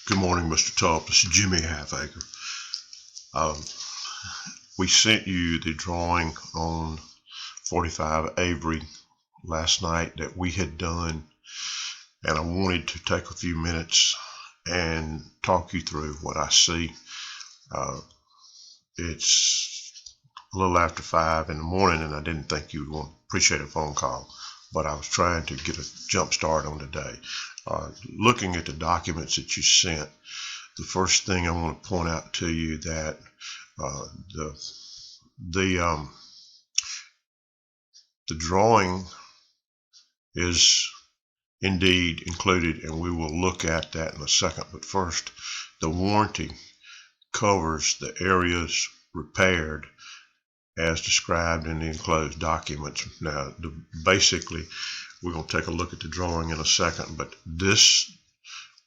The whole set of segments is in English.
Good morning, Mr. Tubb. This is Jimmy Halfacre. We sent you the drawing on 45 Avery last night that we had done, and I wanted to take a few minutes and talk you through what I see. It's a little after 5 in the morning, and I didn't think you would appreciate a phone call, but I was trying to get a jump start on the day. Looking at the documents that you sent, the first thing I want to point out to you that the drawing is indeed included, and we will look at that in a second. But first, the warranty covers the areas repaired as described in the enclosed documents. Now, basically, we're going to take a look at the drawing in a second, but this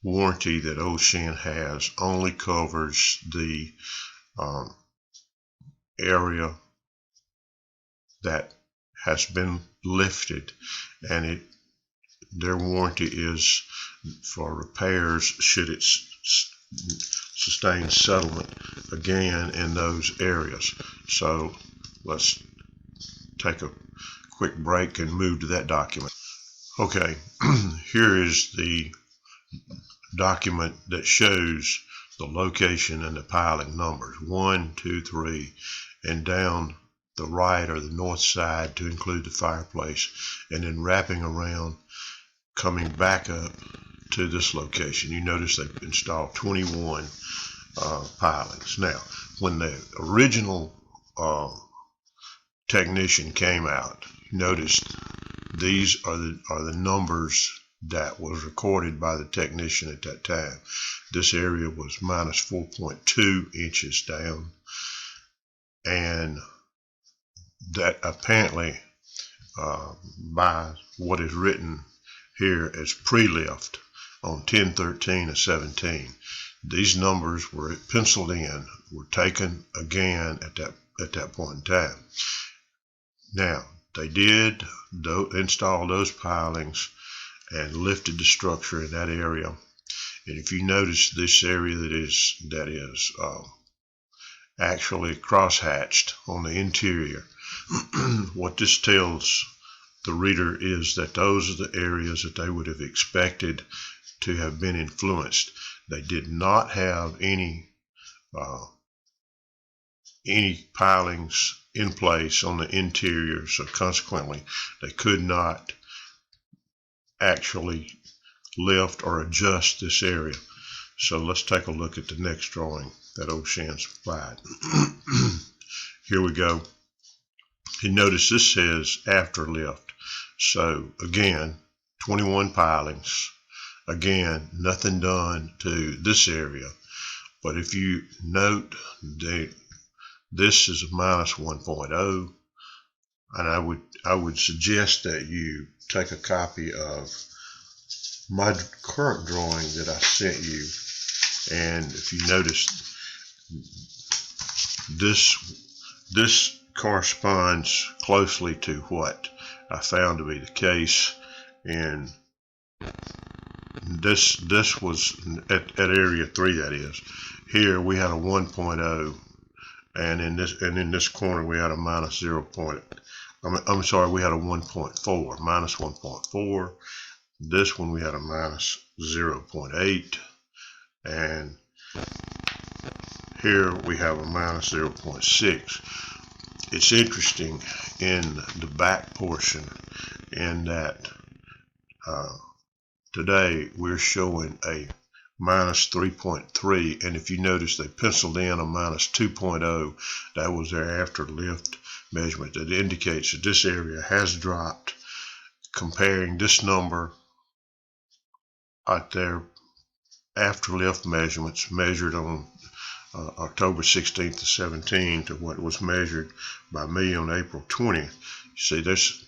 warranty that Ocean has only covers the area that has been lifted, and their warranty is for repairs should it sustain settlement again in those areas. So let's take a quick break and move to that document. Okay, here is the document that shows the location and the piling numbers 1, 2, 3, and down the right or the north side to include the fireplace, and then wrapping around, coming back up to this location. You notice they've installed 21 pilings. Now, when the original technician came out, noticed these are the numbers that was recorded by the technician at that time. This area was minus 4.2 inches down, and that apparently by what is written here as pre-lift on 10/13/17, these numbers were penciled in, were taken again at that point in time. Now, they did install those pilings and lifted the structure in that area. And if you notice this area that is actually cross-hatched on the interior, what this tells the reader is that those are the areas that they would have expected to have been influenced. They did not have any pilings in place on the interior, so consequently they could not actually lift or adjust this area. So let's take a look at the next drawing that Ocean supplied. Here we go. You notice this says after lift. So again, 21 pilings. Again, nothing done to this area. But if you note that this is a minus 1.0, and I would suggest that you take a copy of my current drawing that I sent you, and if you notice, this corresponds closely to what I found to be the case. And this was at area 3, that is. Here we had a 1.0, and in this corner we had a minus 0. I'm sorry, we had a 1.4, minus 1.4. This one we had a minus 0.8, and here we have a minus 0.6. It's interesting in the back portion in that today we're showing a minus 3.3, and if you notice they penciled in a minus 2.0. That was their after lift measurement. That indicates that this area has dropped, comparing this number at their after lift measurements measured on October 16th to 17 to what was measured by me on April 20th. You see this,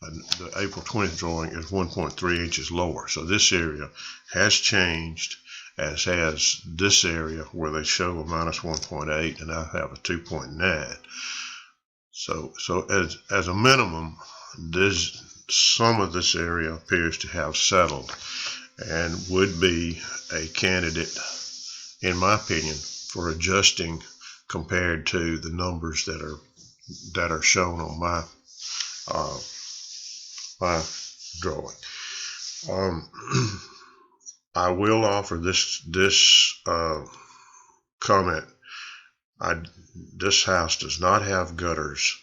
the April 20th drawing is 1.3 inches lower. So this area has changed, as has this area where they show a minus 1.8 and I have a 2.9. So as a minimum, some of this area appears to have settled. and would be a candidate, in my opinion, for adjusting compared to the numbers that are shown on my my drawing. I will offer this comment. This house does not have gutters,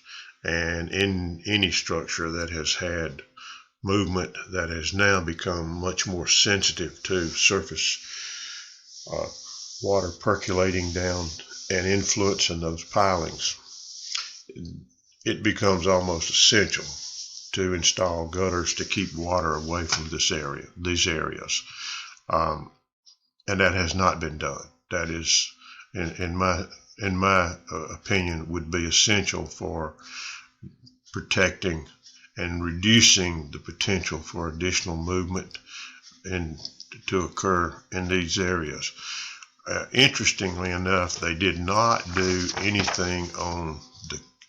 and in any structure that has had movement that has now become much more sensitive to surface water percolating down and influencing those pilings, it becomes almost essential to install gutters to keep water away from these areas. And that has not been done. That is, in my opinion, would be essential for protecting and reducing the potential for additional movement to occur in these areas. Interestingly enough, they did not do anything on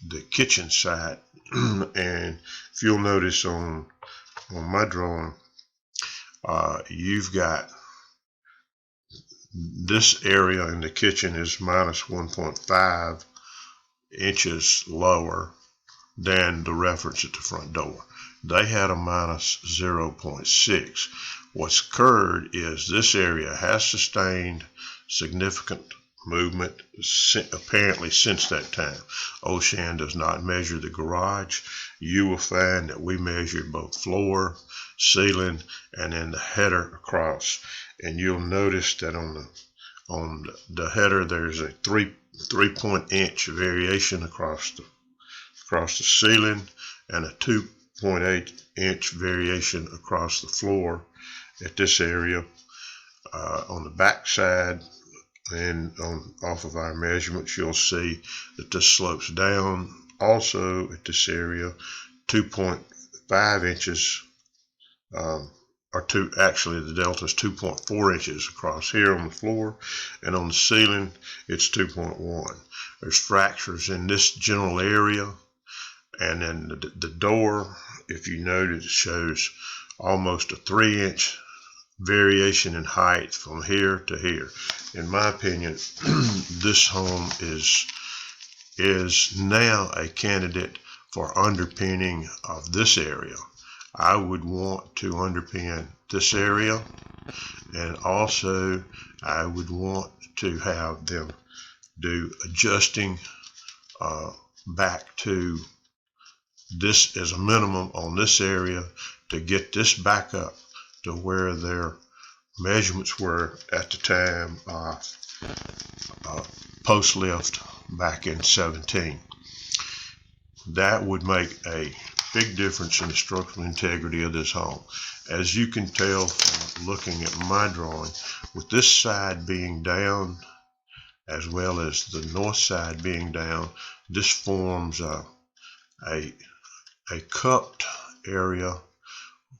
the kitchen side. And if you'll notice on my drawing, you've got this area in the kitchen is minus 1.5 inches lower than the reference at the front door. They had a minus 0.6. What's occurred is this area has sustained significant movement apparently since that time. Oshan does not measure the garage. You will find that we measured both floor, ceiling, and then the header across. And you'll notice that on the header there's a 3-point-inch variation across the ceiling and a 2.8-inch variation across the floor at this area. On the back side and off of our measurements, you'll see that this slopes down also at this area 2.5 inches, actually the delta is 2.4 inches across here on the floor, and on the ceiling it's 2.1. There's fractures in this general area, and then the door, if you notice, shows almost a 3-inch variation in height from here to here. In my opinion, this home is now a candidate for underpinning of this area. I would want to underpin this area, and also I would want to have them do adjusting back to this as a minimum on this area to get this back up to where their measurements were at the time post lift back in 17. That would make a big difference in the structural integrity of this home. As you can tell from looking at my drawing, with this side being down as well as the north side being down, this forms a cupped area,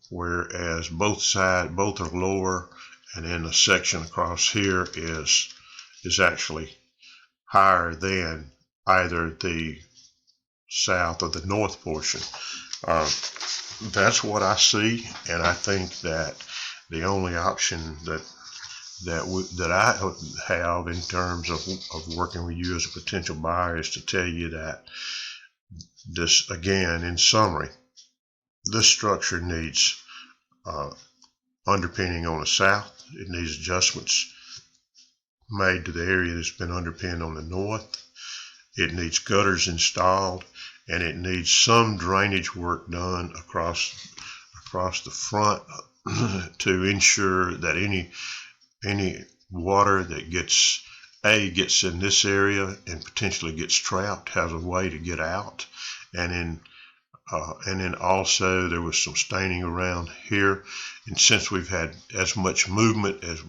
whereas both are lower, and then the section across here is actually higher than either the south or the north portion. That's what I see, and I think that the only option that I have in terms of working with you as a potential buyer is to tell you that this, again, in summary, this structure needs underpinning on the south. It needs adjustments made to the area that's been underpinned on the north. It needs gutters installed, and it needs some drainage work done across the front to ensure that any water that gets in this area and potentially gets trapped has a way to get out. And then also there was some staining around here, and since we've had as much movement as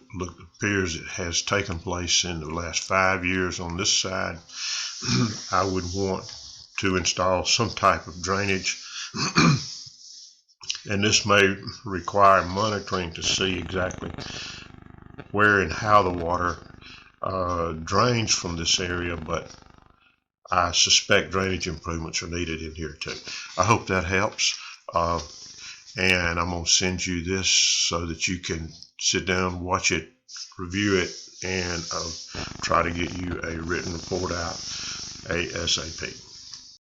appears it has taken place in the last 5 years on this side, I would want to install some type of drainage and this may require monitoring to see exactly where and how the water drains from this area, but I suspect drainage improvements are needed in here too. I hope that helps. and I'm going to send you this so that you can sit down, watch it, review it, and I'll try to get you a written report out ASAP.